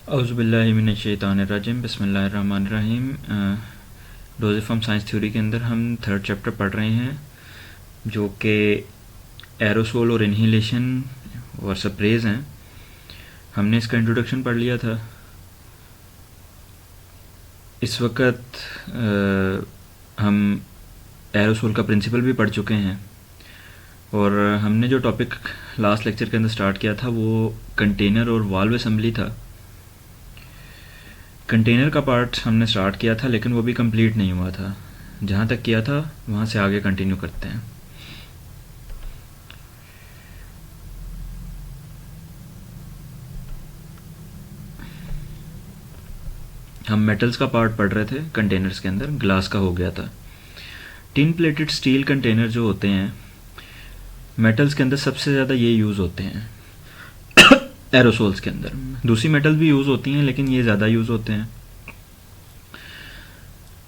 औज़ुबिल्लाहिमिनश्शैतानिर्रजीम बिस्मिल्लाहिर्रहमानिर्रहीम। रोज़ेफ़ॉर्म science theory के अंदर हम थर्ड चैप्टर पढ़ रहे हैं जो कि एरोसोल और इन्हीलेशन और स्प्रेज हैं। हमने इसका इंट्रोडक्शन पढ़ लिया था। इस वक्त हम एरोसोल का प्रिंसिपल भी पढ़ चुके हैं और हमने जो टॉपिक लास्ट लेक्चर के अंदर स्टार्ट किया था वो कंटेनर और वाल्व असेंबली था। कंटेनर का पार्ट हमने स्टार्ट किया था लेकिन वो भी कंप्लीट नहीं हुआ था। जहाँ तक किया था वहाँ से आगे कंटिन्यू करते हैं। हम मेटल्स का पार्ट पढ़ रहे थे कंटेनर्स के अंदर, ग्लास का हो गया था। टिन प्लेटेड स्टील कंटेनर जो होते हैं मेटल्स के अंदर सबसे ज़्यादा ये यूज़ होते हैं एरोसोल्स के अंदर। दूसरी मेटल भी यूज़ होती हैं लेकिन ये ज़्यादा यूज़ होते हैं।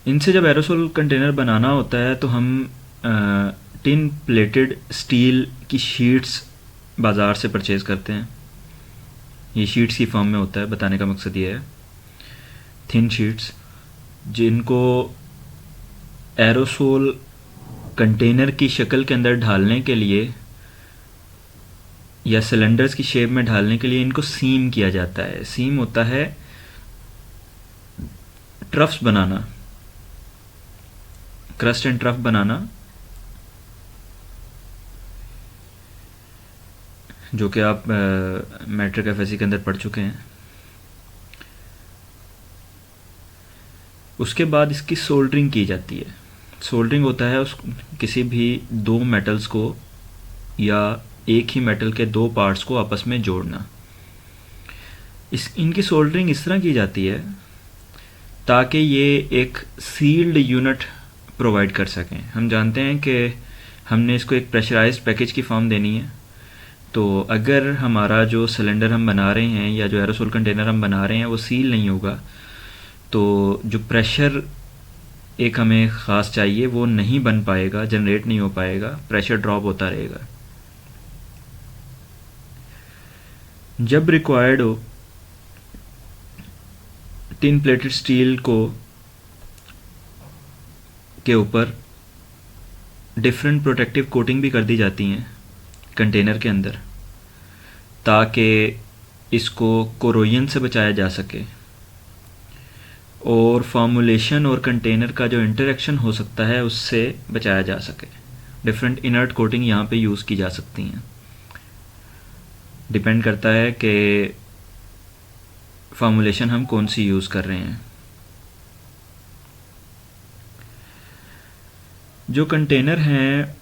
इनसे जब एरोसोल कंटेनर बनाना होता है तो हम टिन प्लेटेड स्टील की शीट्स बाज़ार से परचेज़ करते हैं। ये शीट्स की फॉर्म में होता है, बताने का मकसद ये है थिन शीट्स जिनको एरोसोल कंटेनर की शक्ल के अंदर ढालने के लिए या सिलेंडर्स की शेप में ढालने के लिए इनको सीम किया जाता है। सीम होता है ट्रफ्स बनाना, क्रस्ट एंड ट्रफ बनाना, जो कि आप मैट्रिक एफएससी के अंदर पढ़ चुके हैं। उसके बाद इसकी सोल्डरिंग की जाती है। सोल्डरिंग होता है किसी भी दो मेटल्स को या एक ही मेटल के दो पार्ट्स को आपस में जोड़ना। इनकी सोल्डरिंग इस तरह की जाती है ताकि ये एक सील्ड यूनिट प्रोवाइड कर सकें। हम जानते हैं कि हमने इसको एक प्रेशराइज्ड पैकेज की फॉर्म देनी है, तो अगर हमारा जो सिलेंडर हम बना रहे हैं या जो एरोसोल कंटेनर हम बना रहे हैं वो सील नहीं होगा तो जो प्रेशर एक हमें ख़ास चाहिए वो नहीं बन पाएगा, जनरेट नहीं हो पाएगा, प्रेशर ड्रॉप होता रहेगा। जब रिक्वायर्ड हो टिन प्लेटेड स्टील के ऊपर डिफरेंट प्रोटेक्टिव कोटिंग भी कर दी जाती हैं कंटेनर के अंदर ताकि इसको कोरोजन से बचाया जा सके और फॉर्मुलेशन और कंटेनर का जो इंटरेक्शन हो सकता है उससे बचाया जा सके। डिफरेंट इनर्ट कोटिंग यहाँ पे यूज़ की जा सकती हैं। डिपेंड करता है कि फॉर्मुलेशन हम कौन सी यूज़ कर रहे हैं। जो कंटेनर हैं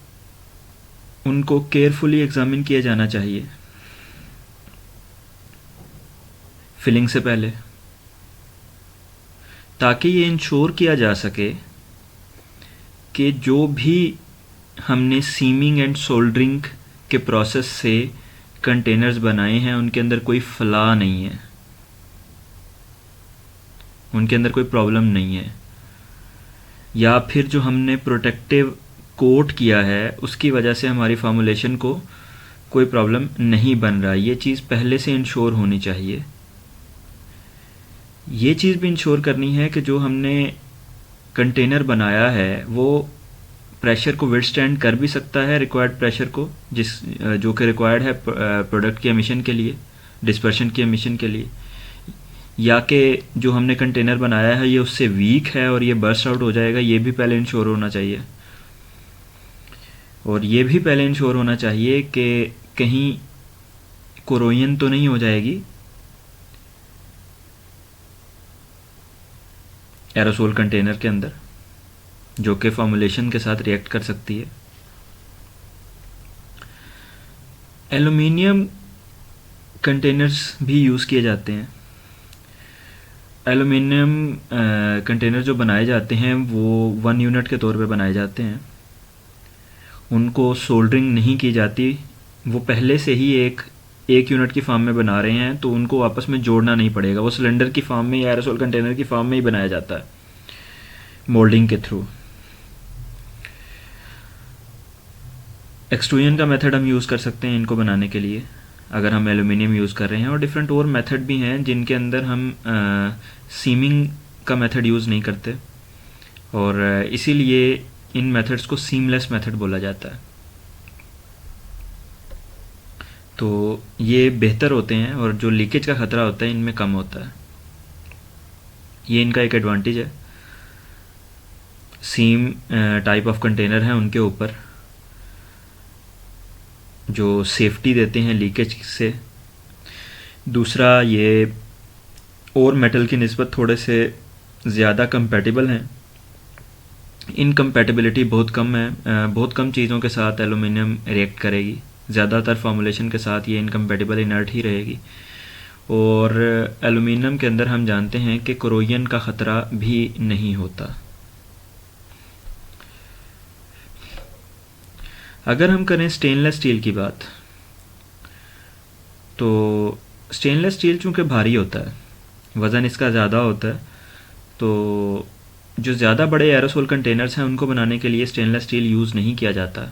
उनको केयरफुली एग्जामिन किया जाना चाहिए फिलिंग से पहले, ताकि ये इंश्योर किया जा सके कि जो भी हमने सीमिंग एंड सोल्डरिंग के प्रोसेस से कंटेनर्स बनाए हैं उनके अंदर कोई फ्लॉ नहीं है, उनके अंदर कोई प्रॉब्लम नहीं है, या फिर जो हमने प्रोटेक्टिव कोट किया है उसकी वजह से हमारी फॉर्मुलेशन को कोई प्रॉब्लम नहीं बन रहा। ये चीज़ पहले से इंश्योर होनी चाहिए। ये चीज़ भी इंश्योर करनी है कि जो हमने कंटेनर बनाया है वो प्रेशर को विथस्टैंड कर भी सकता है, रिक्वायर्ड प्रेशर को जो कि रिक्वायर्ड है प्रोडक्ट के एमिशन के लिए, डिस्पर्शन के एमिशन के लिए, या कि जो हमने कंटेनर बनाया है ये उससे वीक है और ये बर्स्ट आउट हो जाएगा। ये भी पहले इंश्योर होना चाहिए। और ये भी पहले इंश्योर होना चाहिए कि कहीं कोरोजन तो नहीं हो जाएगी एरोसोल कंटेनर के अंदर जो कि फॉर्मुलेशन के साथ रिएक्ट कर सकती है। एल्युमिनियम कंटेनर्स भी यूज़ किए जाते हैं। एल्युमिनियम कंटेनर जो बनाए जाते हैं वो 1 यूनिट के तौर पे बनाए जाते हैं। उनको सोल्डरिंग नहीं की जाती, वो पहले से ही एक यूनिट की फॉर्म में बना रहे हैं तो उनको आपस में जोड़ना नहीं पड़ेगा। वो सिलेंडर की फॉर्म में या एरोसोल कंटेनर की फॉर्म में ही बनाया जाता है मोल्डिंग के थ्रू। एक्सट्रूजन का मेथड हम यूज़ कर सकते हैं इनको बनाने के लिए। अगर हम एलुमिनियम यूज़ कर रहे हैं, और डिफरेंट और मेथड भी हैं जिनके अंदर हम सीमिंग का मेथड यूज़ नहीं करते, और इसीलिए इन मेथड्स को सीमलेस मेथड बोला जाता है। तो ये बेहतर होते हैं और जो लीकेज का ख़तरा होता है इनमें कम होता है। ये इनका एक एडवांटेज है। सीम टाइप ऑफ कंटेनर हैं उनके ऊपर जो सेफ्टी देते हैं लीकेज से। दूसरा, ये और मेटल की निस्बत थोड़े से ज़्यादा कंपैटिबल हैं। इनकम्पैटिबिलिटी बहुत कम है, बहुत कम चीज़ों के साथ एलुमिनियम रिएक्ट करेगी। ज़्यादातर फॉर्मुलेशन के साथ ये इनकम्पैटिबल इनर्ट ही रहेगी। और एलुमिनियम के अंदर हम जानते हैं कि कोरोजन का ख़तरा भी नहीं होता। अगर हम करें स्टेनलेस स्टील की बात, तो स्टेनलेस स्टील चूँकि भारी होता है, वज़न इसका ज़्यादा होता है, तो जो ज़्यादा बड़े एरोसोल कंटेनर्स हैं उनको बनाने के लिए स्टेनलेस स्टील यूज़ नहीं किया जाता।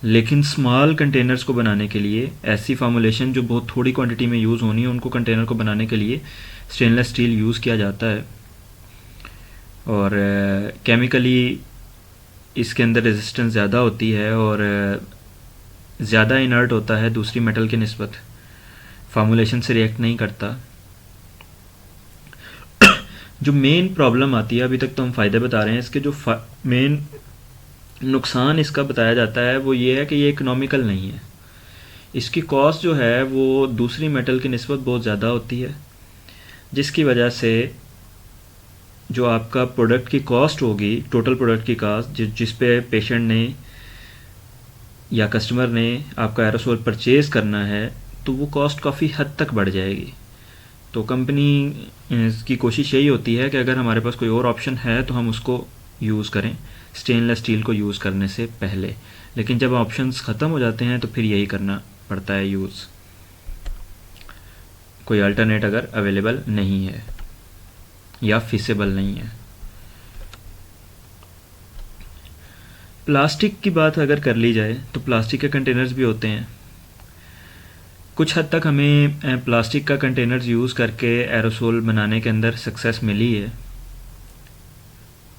लेकिन स्मॉल कंटेनर्स को बनाने के लिए, ऐसी फार्मूलेशन जो बहुत थोड़ी क्वांटिटी में यूज़ होनी है, उनको कंटेनर को बनाने के लिए स्टेनलेस स्टील यूज़ किया जाता है। और केमिकली इसके अंदर रेजिस्टेंस ज़्यादा होती है और ज़्यादा इनर्ट होता है दूसरी मेटल की निस्बत, फार्मूलेशन से रिएक्ट नहीं करता। जो मेन प्रॉब्लम आती है, अभी तक तो हम फ़ायदे बता रहे हैं, इसके जो मेन नुकसान इसका बताया जाता है वो ये है कि ये इकोनॉमिकल नहीं है। इसकी कॉस्ट जो है वो दूसरी मेटल की निस्बत बहुत ज़्यादा होती है, जिसकी वजह से जो आपका प्रोडक्ट की कॉस्ट होगी, टोटल प्रोडक्ट की कॉस्ट जिस पे पेशेंट ने या कस्टमर ने आपका एरोसोल परचेज़ करना है, तो वो कॉस्ट काफ़ी हद तक बढ़ जाएगी। तो कंपनी की कोशिश यही होती है कि अगर हमारे पास कोई और ऑप्शन है तो हम उसको यूज़ करें स्टेनलेस स्टील को यूज़ करने से पहले। लेकिन जब ऑप्शंस ख़त्म हो जाते हैं तो फिर यही करना पड़ता है यूज़, कोई अल्टरनेट अगर अवेलेबल नहीं है या फिसेबल नहीं है। प्लास्टिक की बात अगर कर ली जाए तो प्लास्टिक के कंटेनर्स भी होते हैं। कुछ हद तक हमें प्लास्टिक का कंटेनर्स यूज़ करके एरोसोल बनाने के अंदर सक्सेस मिली है,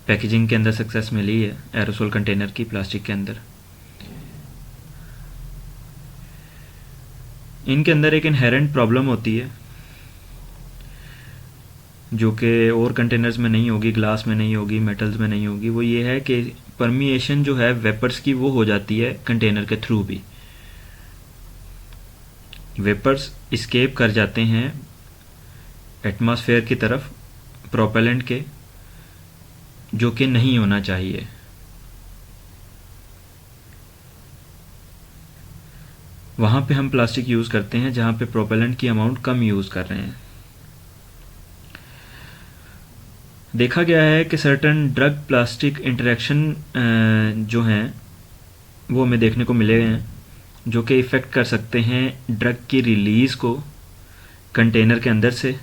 पैकेजिंग के अंदर सक्सेस मिली है एरोसोल कंटेनर की प्लास्टिक के अंदर। इनके अंदर एक इनहेरेंट प्रॉब्लम होती है जो कि और कंटेनर्स में नहीं होगी, ग्लास में नहीं होगी, मेटल्स में नहीं होगी। वो ये है कि परमिएशन जो है वेपर्स की वो हो जाती है कंटेनर के थ्रू भी। वेपर्स इस्केप कर जाते हैं एटमॉस्फेयर की तरफ प्रोपेलेंट के, जो कि नहीं होना चाहिए। वहाँ पे हम प्लास्टिक यूज़ करते हैं जहाँ पे प्रोपेलेंट की अमाउंट कम यूज़ कर रहे हैं। देखा गया है कि सर्टन ड्रग प्लास्टिक इंटरेक्शन जो हैं वो हमें देखने को मिले हैं, जो कि इफ़ेक्ट कर सकते हैं ड्रग की रिलीज़ को कंटेनर के अंदर से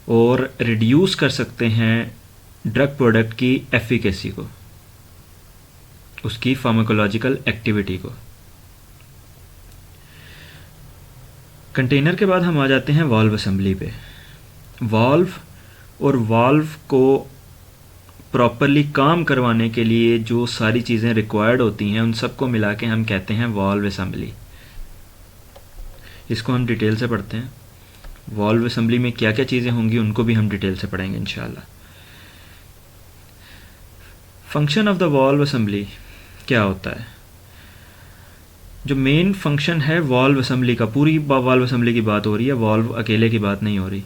और रिड्यूस कर सकते हैं ड्रग प्रोडक्ट की एफिकेसी को, उसकी फार्माकोलॉजिकल एक्टिविटी को। कंटेनर के बाद हम आ जाते हैं वाल्व असेंबली पे। वाल्व और वाल्व को प्रॉपरली काम करवाने के लिए जो सारी चीज़ें रिक्वायर्ड होती हैं उन सबको मिला के हम कहते हैं वाल्व असेंबली। इसको हम डिटेल से पढ़ते हैं। वाल्व असेंबली में क्या क्या चीज़ें होंगी उनको भी हम डिटेल से पढ़ेंगे इंशाल्लाह। Function of the valve assembly क्या होता है? जो मेन फंक्शन है वाल्व असेंबली का, पूरी वाल्व असेंबली की बात हो रही है, वाल्व अकेले की बात नहीं हो रही।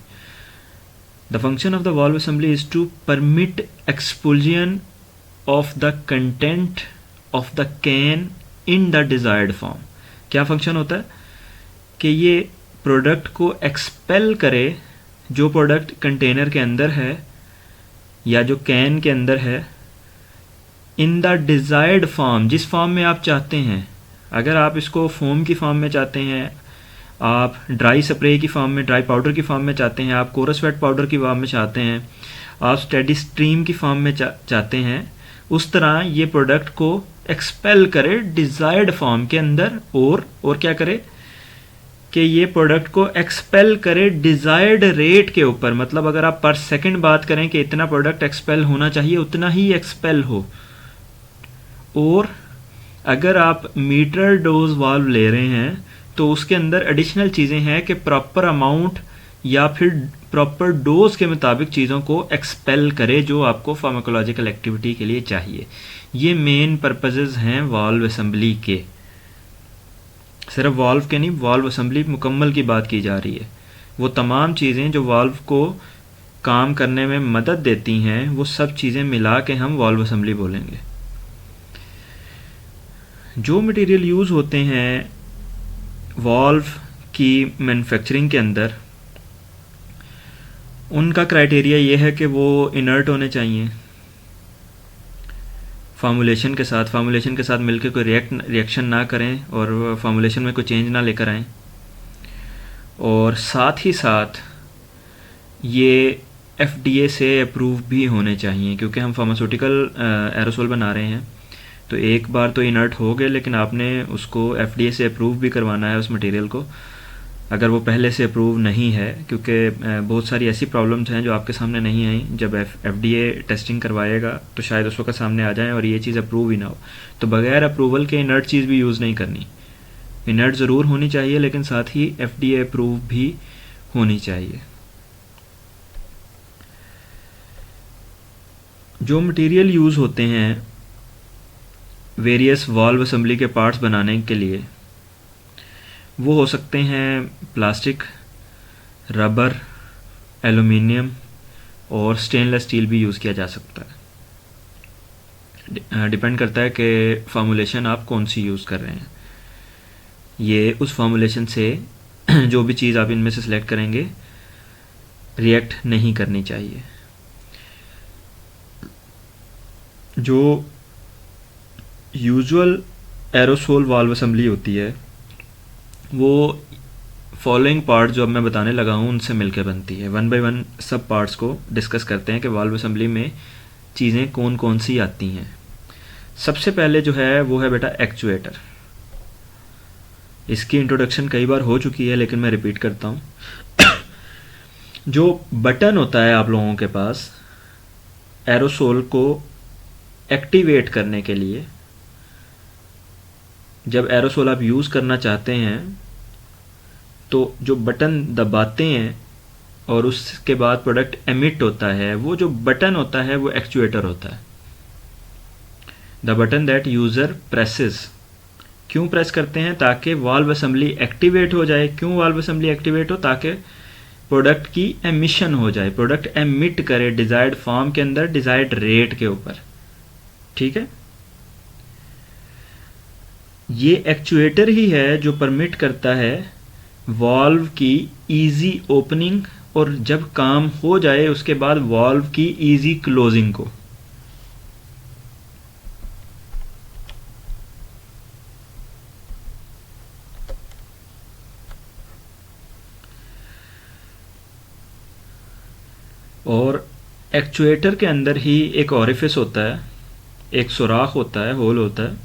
The function of the valve assembly is to permit expulsion of the content of the can in the desired form। क्या फंक्शन होता है कि ये प्रोडक्ट को एक्सपेल करे, जो प्रोडक्ट कंटेनर के अंदर है या जो कैन के अंदर है, इन द डिज़ायर्ड फॉर्म, जिस फॉर्म में आप चाहते हैं। अगर आप इसको फोम की फॉर्म में चाहते हैं, आप ड्राई स्प्रे की फॉर्म में, ड्राई पाउडर की फॉर्म में चाहते हैं, आप कोरस वेट पाउडर की फॉर्म में चाहते हैं, आप स्टेडी स्ट्रीम की फॉर्म में चाहते हैं, उस तरह ये प्रोडक्ट को एक्सपेल करे डिज़ायर्ड फॉर्म के अंदर, और क्या करे कि ये प्रोडक्ट को एक्सपेल करे डिज़ायर्ड रेट के ऊपर। मतलब अगर आप पर सेकंड बात करें कि इतना प्रोडक्ट एक्सपेल होना चाहिए, उतना ही एक्सपेल हो। और अगर आप मीटर डोज वाल्व ले रहे हैं तो उसके अंदर एडिशनल चीज़ें हैं कि प्रॉपर अमाउंट या फिर प्रॉपर डोज के मुताबिक चीज़ों को एक्सपेल करे जो आपको फार्माकोलॉजिकल एक्टिविटी के लिए चाहिए। ये मेन पर्पसेस हैं वाल्व असेंबली के। सिर्फ वाल्व के नहीं, वाल्व असेंबली मुकम्मल की बात की जा रही है। वो तमाम चीज़ें जो वाल्व को काम करने में मदद देती हैं, वो सब चीज़ें मिला के हम वाल्व असेंबली बोलेंगे। जो मटेरियल यूज़ होते हैं वाल्व की मैन्युफैक्चरिंग के अंदर, उनका क्राइटेरिया ये है कि वो इनर्ट होने चाहिए फार्मूलेशन के साथ मिलकर कोई रिएक्शन ना करें और फार्मूलेशन में कोई चेंज ना लेकर आएँ। और साथ ही साथ ये FDA से अप्रूव भी होने चाहिए, क्योंकि हम फार्मास्यूटिकल एरोसोल बना रहे हैं। तो एक बार तो इनर्ट हो गए, लेकिन आपने उसको FDA से अप्रूव भी करवाना है उस मटेरियल को, अगर वो पहले से अप्रूव नहीं है। क्योंकि बहुत सारी ऐसी प्रॉब्लम्स हैं जो आपके सामने नहीं आई, जब FDA टेस्टिंग करवाएगा तो शायद उस वक्त सामने आ जाएं और ये चीज़ अप्रूव ही ना हो। तो बगैर अप्रूवल के इनर्ट चीज़ भी यूज़ नहीं करनी। इनर्ट ज़रूर होनी चाहिए, लेकिन साथ ही FDA अप्रूव भी होनी चाहिए। जो मटेरियल यूज़ होते हैं वेरियस वाल्व असेंबली के पार्ट्स बनाने के लिए, वो हो सकते हैं प्लास्टिक, रबर, एलुमिनियम और स्टेनलेस स्टील भी यूज़ किया जा सकता है। डिपेंड करता है कि फार्मूलेशन आप कौन सी यूज़ कर रहे हैं। ये उस फार्मूलेशन से जो भी चीज़ आप इनमें से सिलेक्ट करेंगे रिएक्ट नहीं करनी चाहिए। जो यूजुअल एरोसोल वाल्व असेंबली होती है, वो फॉलोइंग पार्ट जो अब मैं बताने लगा हूँ उनसे मिलकर बनती है। वन बाय वन सब पार्ट्स को डिस्कस करते हैं कि वाल्व असेंबली में चीज़ें कौन कौन सी आती हैं। सबसे पहले जो है वो है बेटा एक्चुएटर। इसकी इंट्रोडक्शन कई बार हो चुकी है, लेकिन मैं रिपीट करता हूँ। जो बटन होता है आप लोगों के पास एरोसोल को एक्टिवेट करने के लिए, जब एरोसोल आप यूज़ करना चाहते हैं तो जो बटन दबाते हैं और उसके बाद प्रोडक्ट एमिट होता है, वो जो बटन होता है वो एक्चुएटर होता है। The button that user presses. क्यों प्रेस करते हैं? ताकि वाल्व असेंबली एक्टिवेट हो जाए। क्यों वाल्व असेंबली एक्टिवेट हो? ताकि प्रोडक्ट की एमिशन हो जाए, प्रोडक्ट एमिट करे डिज़ायर्ड फॉर्म के अंदर डिज़ायर्ड रेट के ऊपर। ठीक है, ये एक्चुएटर ही है जो परमिट करता है वाल्व की इजी ओपनिंग और जब काम हो जाए उसके बाद वाल्व की इजी क्लोजिंग को। और एक्चुएटर के अंदर ही एक ओरिफिस होता है, एक सुराख होता है, होल होता है,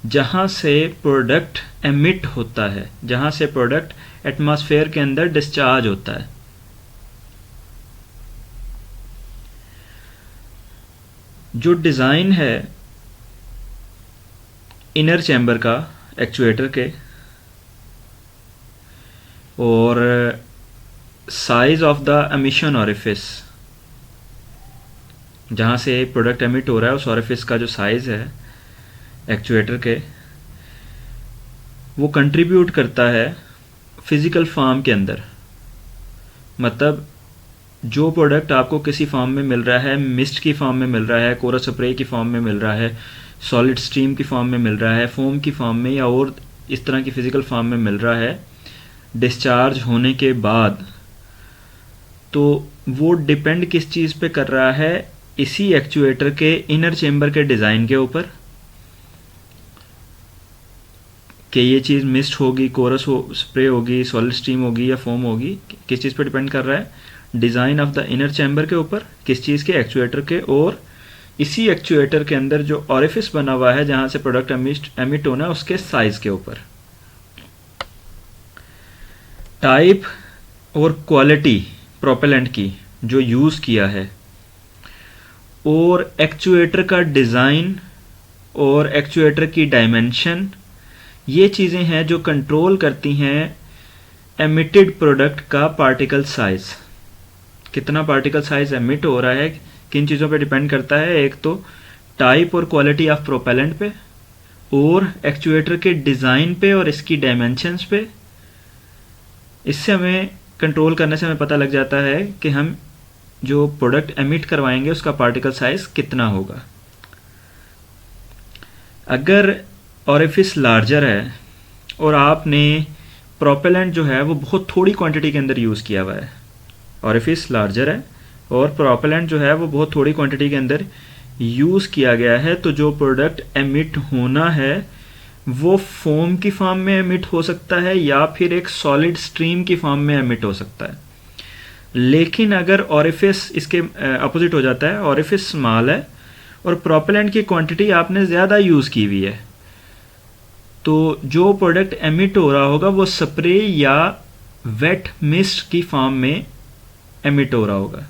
जहाँ से प्रोडक्ट एमिट होता है, जहाँ से प्रोडक्ट एटमॉस्फेयर के अंदर डिस्चार्ज होता है। जो डिज़ाइन है इनर चैम्बर का एक्चुएटर के और size of the emission orifice, जहाँ से प्रोडक्ट एमिट हो रहा है, उस ओरिफिस का जो साइज़ है एक्चुएटर के, वो कंट्रीब्यूट करता है फिज़िकल फॉर्म के अंदर। मतलब जो प्रोडक्ट आपको किसी फॉर्म में मिल रहा है, मिस्ट की फॉर्म में मिल रहा है, कोरस स्प्रे की फॉर्म में मिल रहा है, सॉलिड स्ट्रीम की फॉर्म में मिल रहा है, फोम की फॉर्म में या और इस तरह की फ़िज़िकल फॉर्म में मिल रहा है, डिस्चार्ज होने के बाद, तो वो डिपेंड किस चीज़ पे कर रहा है? इसी एक्चुएटर के इनर चेम्बर के डिज़ाइन के ऊपर, कि ये चीज़ मिस्ट होगी, कोरस स्प्रे होगी, सॉलिड स्ट्रीम होगी या फोम होगी। किस चीज़ पे डिपेंड कर रहा है? Design of the inner chamber के ऊपर, किस चीज़ के? एक्चुएटर के। और इसी एक्चुएटर के अंदर जो ऑरिफिस बना हुआ है जहां से प्रोडक्ट एमिट होना है उसके साइज के ऊपर। टाइप और क्वालिटी प्रोपेलेंट की जो यूज़ किया है और एक्चुएटर का डिज़ाइन और एक्चुएटर की डायमेंशन, ये चीज़ें हैं जो कंट्रोल करती हैं एमिटेड प्रोडक्ट का पार्टिकल साइज़। कितना पार्टिकल साइज़ एमिट हो रहा है किन चीज़ों पे डिपेंड करता है, एक तो टाइप और क्वालिटी ऑफ प्रोपेलेंट पे और एक्चुएटर के डिज़ाइन पे और इसकी डायमेंशंस पे। इससे हमें कंट्रोल करने से हमें पता लग जाता है कि हम जो प्रोडक्ट एमिट करवाएंगे उसका पार्टिकल साइज़ कितना होगा। अगर ऑरिफिस लार्जर है और आपने प्रोपेलेंट जो है वो बहुत थोड़ी क्वांटिटी के अंदर यूज़ किया हुआ है, ऑरिफिस लार्जर है और प्रोपेलेंट जो है वो बहुत थोड़ी क्वांटिटी के अंदर यूज़ किया गया है, तो जो प्रोडक्ट एमिट होना है वो फोम की फॉर्म में एमिट हो सकता है या फिर एक सॉलिड स्ट्रीम की फॉर्म में एमिट हो सकता है। लेकिन अगर ऑरिफिस इसके अपोजिट हो जाता है, ऑरिफिस स्मॉल है और प्रोपेलेंट की क्वांटिटी आपने ज़्यादा यूज़ की हुई है, तो जो प्रोडक्ट एमिट हो रहा होगा वो स्प्रे या वेट मिस्ट की फॉर्म में एमिट हो रहा होगा,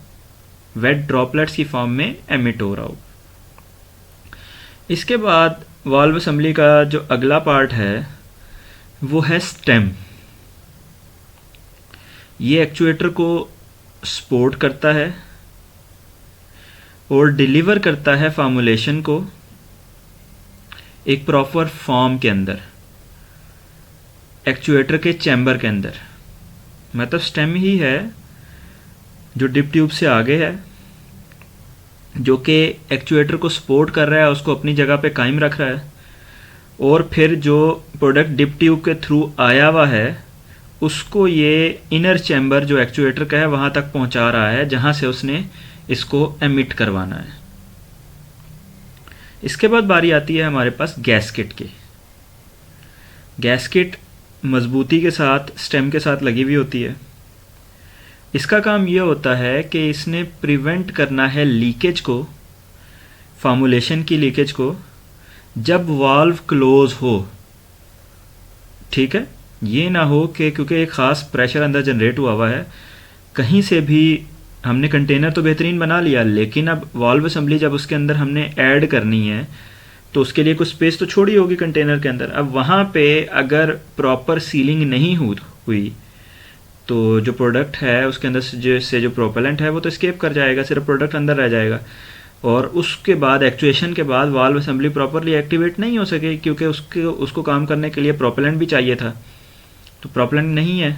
वेट ड्रॉपलेट्स की फॉर्म में एमिट हो रहा होगा। इसके बाद वाल्व असेंबली का जो अगला पार्ट है वो है स्टेम। ये एक्चुएटर को सपोर्ट करता है और डिलीवर करता है फॉर्मूलेशन को एक प्रॉपर फॉर्म के अंदर, एक्चुएटर के चैम्बर के अंदर। मतलब स्टेम ही है जो डिप ट्यूब से आगे है, जो कि एक्चुएटर को सपोर्ट कर रहा है, उसको अपनी जगह पे कायम रख रहा है, और फिर जो प्रोडक्ट डिप ट्यूब के थ्रू आया हुआ है उसको ये इनर चैम्बर जो एक्चुएटर का है वहाँ तक पहुँचा रहा है जहाँ से उसने इसको एमिट करवाना है। इसके बाद बारी आती है हमारे पास गैस्केट की। गैस्केट मजबूती के साथ स्टेम के साथ लगी हुई होती है। इसका काम यह होता है कि इसने प्रिवेंट करना है लीकेज को, फॉर्मूलेशन की लीकेज को, जब वाल्व क्लोज हो। ठीक है, ये ना हो कि क्योंकि एक ख़ास प्रेशर अंदर जनरेट हुआ है, कहीं से भी हमने कंटेनर तो बेहतरीन बना लिया, लेकिन अब वाल्व असेंबली जब उसके अंदर हमने ऐड करनी है तो उसके लिए कुछ स्पेस तो छोड़ी होगी कंटेनर के अंदर। अब वहाँ पे अगर प्रॉपर सीलिंग नहीं हुई तो जो प्रोडक्ट है उसके अंदर से जो प्रोपेलेंट है वो तो एस्केप कर जाएगा, सिर्फ प्रोडक्ट अंदर रह जाएगा, और उसके बाद एक्चुएशन के बाद वाल्व असेंबली प्रॉपरली एक्टिवेट नहीं हो सकेगी, क्योंकि उसको काम करने के लिए प्रोपेलेंट भी चाहिए था, तो प्रोपेलेंट नहीं है।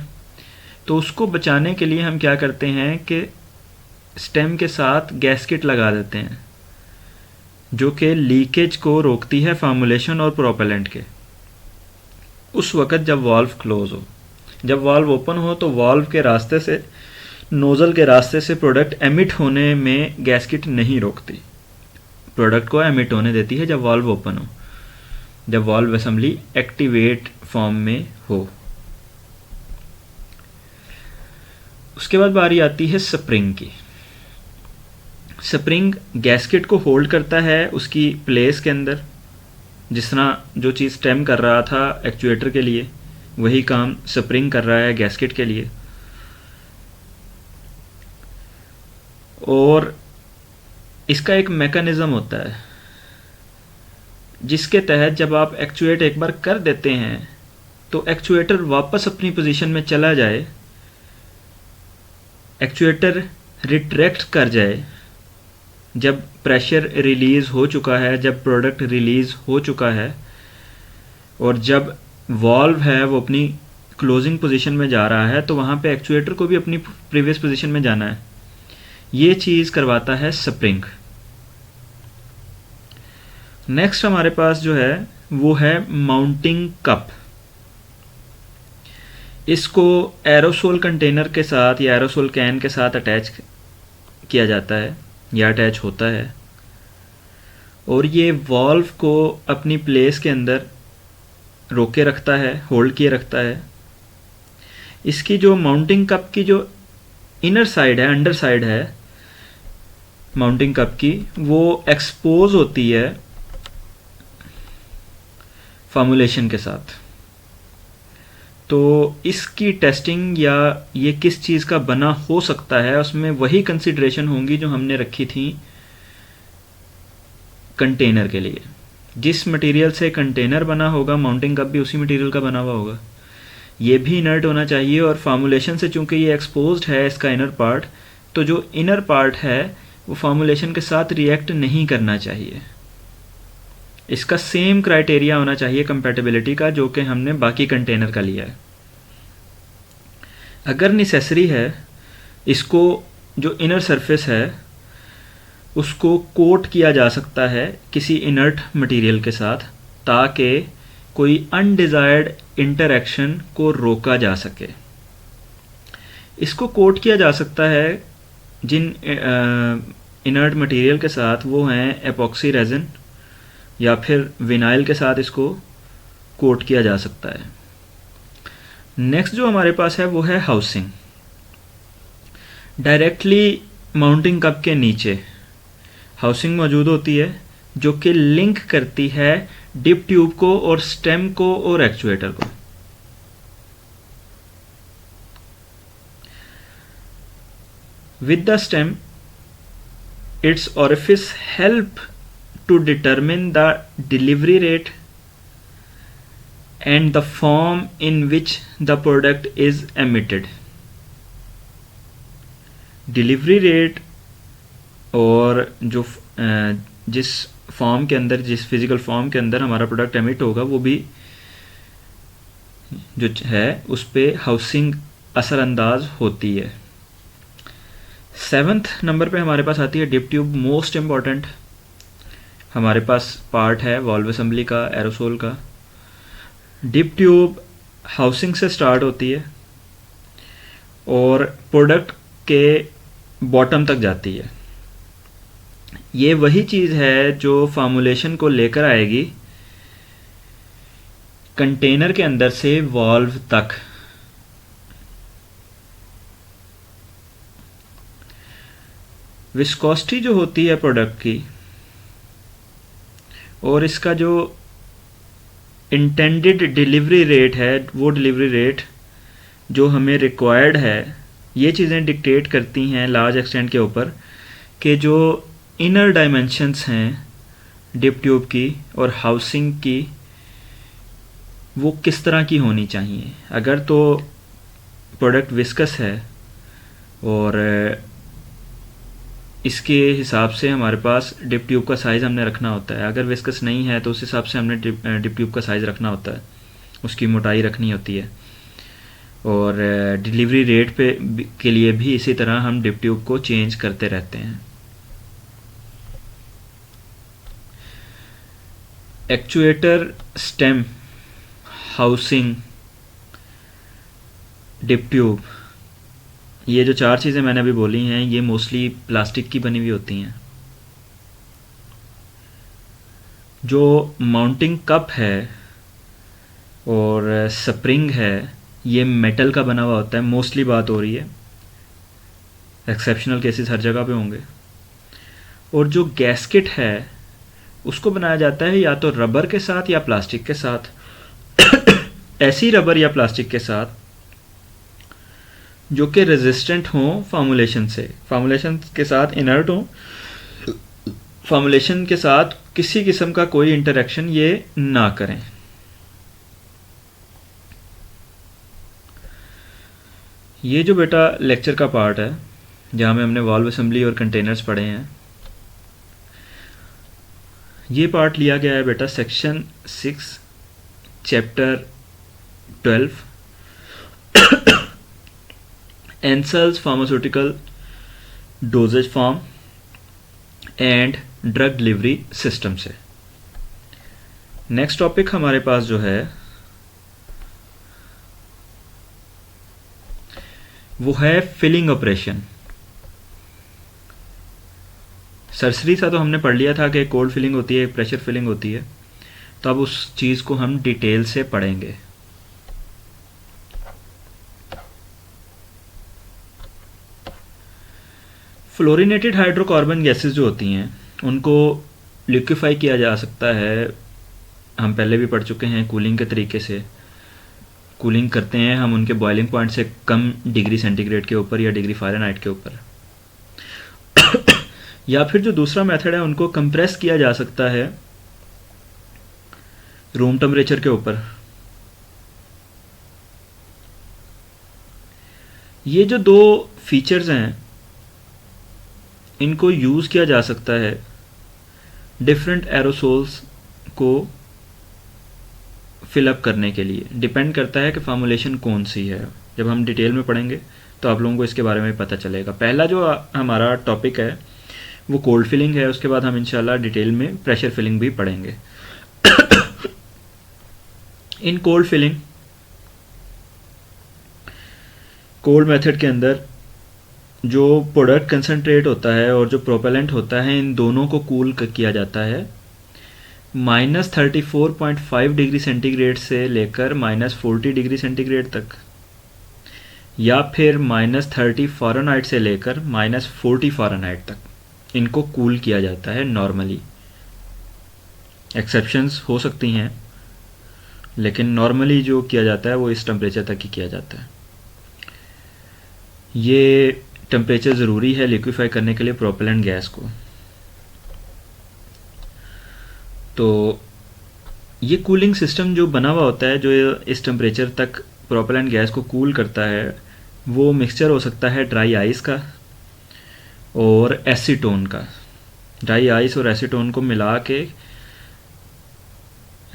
तो उसको बचाने के लिए हम क्या करते हैं कि स्टेम के साथ गैस्केट लगा देते हैं जो कि लीकेज को रोकती है फॉर्मूलेशन और प्रोपेलेंट के। उस वक़्त जब वाल्व क्लोज हो, जब वाल्व ओपन हो तो वाल्व के रास्ते से, नोज़ल के रास्ते से प्रोडक्ट एमिट होने में गैस्केट नहीं रोकती, प्रोडक्ट को एमिट होने देती है जब वाल्व ओपन हो, जब वाल्व असेंबली एक्टिवेट फॉर्म में हो। उसके बाद बारी आती है स्प्रिंग की। स्प्रिंग गैस्केट को होल्ड करता है उसकी प्लेस के अंदर, जिस तरह जो चीज़ स्टेम कर रहा था एक्चुएटर के लिए वही काम स्प्रिंग कर रहा है गैस्केट के लिए। और इसका एक मैकेनिज़्म होता है जिसके तहत जब आप एक्चुएट एक बार कर देते हैं तो एक्चुएटर वापस अपनी पोजीशन में चला जाए, एक्चुएटर रिट्रैक्ट कर जाए जब प्रेशर रिलीज़ हो चुका है, जब प्रोडक्ट रिलीज़ हो चुका है, और जब वाल्व है वो अपनी क्लोजिंग पोजीशन में जा रहा है, तो वहाँ पे एक्चुएटर को भी अपनी प्रीवियस पोजीशन में जाना है। ये चीज़ करवाता है स्प्रिंग। नेक्स्ट हमारे पास जो है वो है माउंटिंग कप। इसको एरोसोल कंटेनर के साथ या एरोसोल कैन के साथ अटैच किया जाता है या अटैच होता है, और ये वाल्व को अपनी प्लेस के अंदर रोके रखता है, होल्ड किए रखता है। इसकी जो माउंटिंग कप की जो इनर साइड है, अंडर साइड है, माउंटिंग कप की, वो एक्सपोज होती है फॉर्मुलेशन के साथ। तो इसकी टेस्टिंग या ये किस चीज़ का बना हो सकता है, उसमें वही कंसिडरेशन होंगी जो हमने रखी थी कंटेनर के लिए। जिस मटेरियल से कंटेनर बना होगा, माउंटिंग कप भी उसी मटेरियल का बना हुआ होगा। ये भी इनर्ट होना चाहिए, और फार्मूलेशन से चूंकि ये एक्सपोज्ड है इसका इनर पार्ट, तो जो इनर पार्ट है वो फार्मूलेशन के साथ रिएक्ट नहीं करना चाहिए। इसका सेम क्राइटेरिया होना चाहिए कंपैटिबिलिटी का जो कि हमने बाकी कंटेनर का लिया है। अगर नेसेसरी है, इसको जो इनर सरफेस है उसको कोट किया जा सकता है किसी इनर्ट मटेरियल के साथ, ताकि कोई अनडिज़ायर्ड इंटरैक्शन को रोका जा सके। इसको कोट किया जा सकता है जिन इनर्ट मटेरियल के साथ, वो हैं एपॉक्सी रेजिन, या फिर विनाइल के साथ इसको कोट किया जा सकता है। नेक्स्ट जो हमारे पास है वो है हाउसिंग। डायरेक्टली माउंटिंग कप के नीचे हाउसिंग मौजूद होती है जो कि लिंक करती है डिप ट्यूब को और स्टेम को और एक्चुएटर को। With the stem, its orifice help to determine the delivery rate and the form in which the product is emitted. Delivery rate और जो जिस फॉर्म के अंदर, जिस फिजिकल फॉर्म के अंदर हमारा प्रोडक्ट एमिट होगा, वो भी जो है उस पर हाउसिंग असरअंदाज होती है। 7th नंबर पे हमारे पास आती है डिप ट्यूब। मोस्ट इम्पॉर्टेंट हमारे पास पार्ट है वॉल्व असेंबली का, एरोसोल का। डिप ट्यूब हाउसिंग से स्टार्ट होती है और प्रोडक्ट के बॉटम तक जाती है। ये वही चीज़ है जो फार्मूलेशन को लेकर आएगी कंटेनर के अंदर से वॉल्व तक। विस्कोसिटी जो होती है प्रोडक्ट की, और इसका जो इंटेंडेड डिलीवरी रेट है, वो डिलीवरी रेट जो हमें रिक्वायर्ड है, ये चीज़ें डिक्टेट करती हैं लार्ज एक्सटेंट के ऊपर कि जो इनर डायमेंशंस हैं डिप ट्यूब की और हाउसिंग की, वो किस तरह की होनी चाहिए। अगर तो प्रोडक्ट विस्कस है और इसके हिसाब से हमारे पास डिप ट्यूब का साइज़ हमने रखना होता है। अगर विस्कस नहीं है तो उस हिसाब से हमने डिप ट्यूब का साइज़ रखना होता है, उसकी मोटाई रखनी होती है। और डिलीवरी रेट पे के लिए भी इसी तरह हम डिप ट्यूब को चेंज करते रहते हैं। Actuator, stem, housing, dip tube, ये जो 4 चीज़ें मैंने अभी बोली हैं, ये मोस्टली प्लास्टिक की बनी हुई होती हैं। जो माउंटिंग कप है और स्प्रिंग है, ये मेटल का बना हुआ होता है। मोस्टली बात हो रही है, एक्सेप्शनल केसेस हर जगह पे होंगे। और जो गैस्केट है उसको बनाया जाता है या तो रबर के साथ या प्लास्टिक के साथ। ऐसी रबर या प्लास्टिक के साथ जो कि रेजिस्टेंट हों फार्मूलेशन से, फार्मूलेशन के साथ इनर्ट हों, फार्मूलेशन के साथ किसी किस्म का कोई इंटरेक्शन ये ना करें। ये जो बेटा लेक्चर का पार्ट है जहाँ में हमने वॉल्व असेंबली और कंटेनर्स पढ़े हैं, ये पार्ट लिया गया है बेटा section 6 chapter 12 Ansel's pharmaceutical dosage form and drug delivery system से। नेक्स्ट टॉपिक हमारे पास जो है वो है फिलिंग ऑपरेशन। सरसरी सा तो हमने पढ़ लिया था कि कोल्ड फिलिंग होती है, प्रेशर फिलिंग होती है, तो अब उस चीज़ को हम डिटेल से पढ़ेंगे। फ्लोरिनेटेड हाइड्रोकार्बन गैसेस जो होती हैं उनको लिक्विफाई किया जा सकता है, हम पहले भी पढ़ चुके हैं, कूलिंग के तरीके से कूलिंग करते हैं हम उनके बॉइलिंग पॉइंट से कम डिग्री सेंटीग्रेड के ऊपर या डिग्री फ़ारेनहाइट के ऊपर। या फिर जो दूसरा मेथड है उनको कंप्रेस किया जा सकता है रूम टेम्परेचर के ऊपर। ये जो दो फीचर्स हैं इनको यूज़ किया जा सकता है डिफरेंट एरोसोल्स को फिलअप करने के लिए। डिपेंड करता है कि फार्मूलेशन कौन सी है, जब हम डिटेल में पढ़ेंगे तो आप लोगों को इसके बारे में पता चलेगा। पहला जो हमारा टॉपिक है वो कोल्ड फिलिंग है, उसके बाद हम इंशाल्लाह डिटेल में प्रेशर फिलिंग भी पढ़ेंगे। In cold filling, cold method के अंदर जो प्रोडक्ट कंसनट्रेट होता है और जो प्रोपेलेंट होता है इन दोनों को कूल किया जाता है -34.5 डिग्री सेंटीग्रेड से लेकर -40 डिग्री सेंटीग्रेड तक, या फिर -30 फ़ारेनहाइट से लेकर -40 फ़ारेनहाइट तक इनको कूल किया जाता है नॉर्मली। एक्सेप्शंस हो सकती हैं लेकिन नॉर्मली जो किया जाता है वो इस टेम्परेचर तक ही किया जाता है। ये टेम्परेचर ज़रूरी है लिक्विफाई करने के लिए प्रोपेलेंट गैस को। तो ये कूलिंग सिस्टम जो बना हुआ होता है जो इस टेम्परेचर तक प्रोपेलेंट गैस को कूल करता है वो मिक्सचर हो सकता है ड्राई आइस का और एसीटोन का। ड्राई आइस और एसीटोन को मिला के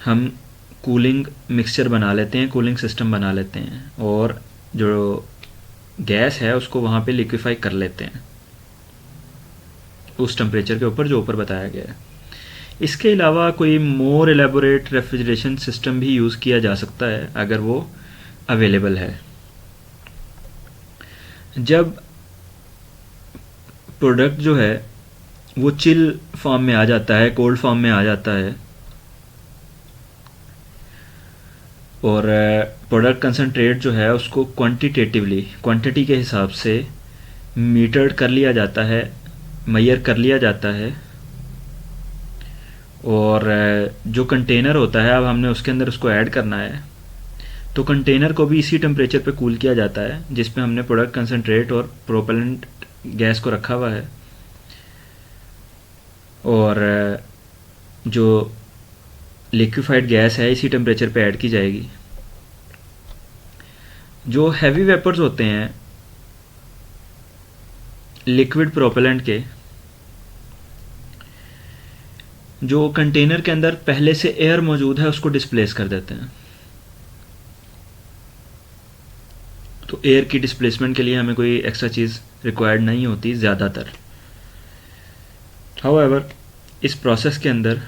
हम कूलिंग मिक्सचर बना लेते हैं, कूलिंग सिस्टम बना लेते हैं और जो गैस है उसको वहाँ पे लिक्विफाई कर लेते हैं उस टेम्परेचर के ऊपर जो ऊपर बताया गया है। इसके अलावा कोई मोर एलेबोरेट रेफ्रिजरेशन सिस्टम भी यूज़ किया जा सकता है अगर वो अवेलेबल है। जब प्रोडक्ट जो है वो चिल फॉर्म में आ जाता है, कोल्ड फॉर्म में आ जाता है और प्रोडक्ट कंसनट्रेट जो है उसको क्वांटिटेटिवली, क्वांटिटी के हिसाब से मीटर कर लिया जाता है, मेजर कर लिया जाता है और जो कंटेनर होता है अब हमने उसके अंदर उसको ऐड करना है तो कंटेनर को भी इसी टेम्परेचर पे कूल किया जाता है जिस पे हमने प्रोडक्ट कंसनट्रेट और प्रोपेलेंट गैस को रखा हुआ है। और जो लिक्विफाइड गैस है इसी टेम्परेचर पे ऐड की जाएगी। जो हैवी वेपर्स होते हैं लिक्विड प्रोपेलेंट के, जो कंटेनर के अंदर पहले से एयर मौजूद है उसको डिस्प्लेस कर देते हैं। तो एयर की डिस्प्लेसमेंट के लिए हमें कोई एक्स्ट्रा चीज़ रिक्वायर्ड नहीं होती ज़्यादातर। हाउएवर इस प्रोसेस के अंदर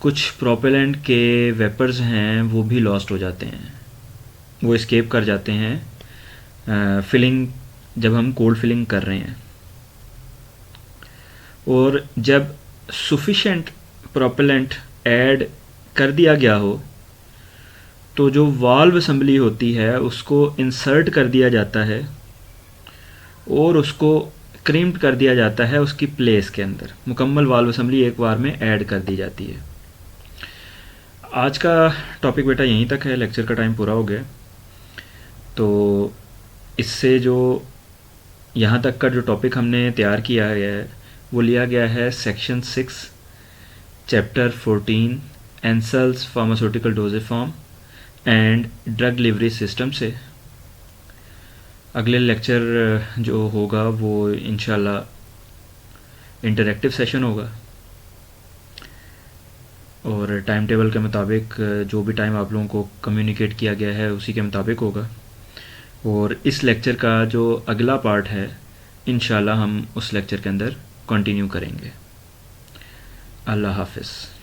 कुछ प्रोपेलेंट के वेपर्स हैं वो भी लॉस्ट हो जाते हैं, वो एस्केप कर जाते हैं फिलिंग जब हम कोल्ड फिलिंग कर रहे हैं। और जब सफिशेंट प्रोपेलेंट ऐड कर दिया गया हो तो जो वाल्व असेंबली होती है उसको इंसर्ट कर दिया जाता है और उसको क्रिम्प्ड कर दिया जाता है उसकी प्लेस के अंदर। मुकम्मल वाल्व असेंबली एक बार में ऐड कर दी जाती है। आज का टॉपिक बेटा यहीं तक है, लेक्चर का टाइम पूरा हो गया। तो इससे जो यहाँ तक का जो टॉपिक हमने तैयार किया है वो लिया गया है section 6 chapter 14 Ansel's pharmaceutical dosage form and drug delivery system से। अगले लेक्चर जो होगा वो इंशाल्लाह इंटरैक्टिव सेशन होगा और टाइम टेबल के मुताबिक जो भी टाइम आप लोगों को कम्युनिकेट किया गया है उसी के मुताबिक होगा। और इस लेक्चर का जो अगला पार्ट है इंशाल्लाह हम उस लेक्चर के अंदर कंटिन्यू करेंगे। अल्लाह हाफ़िज़।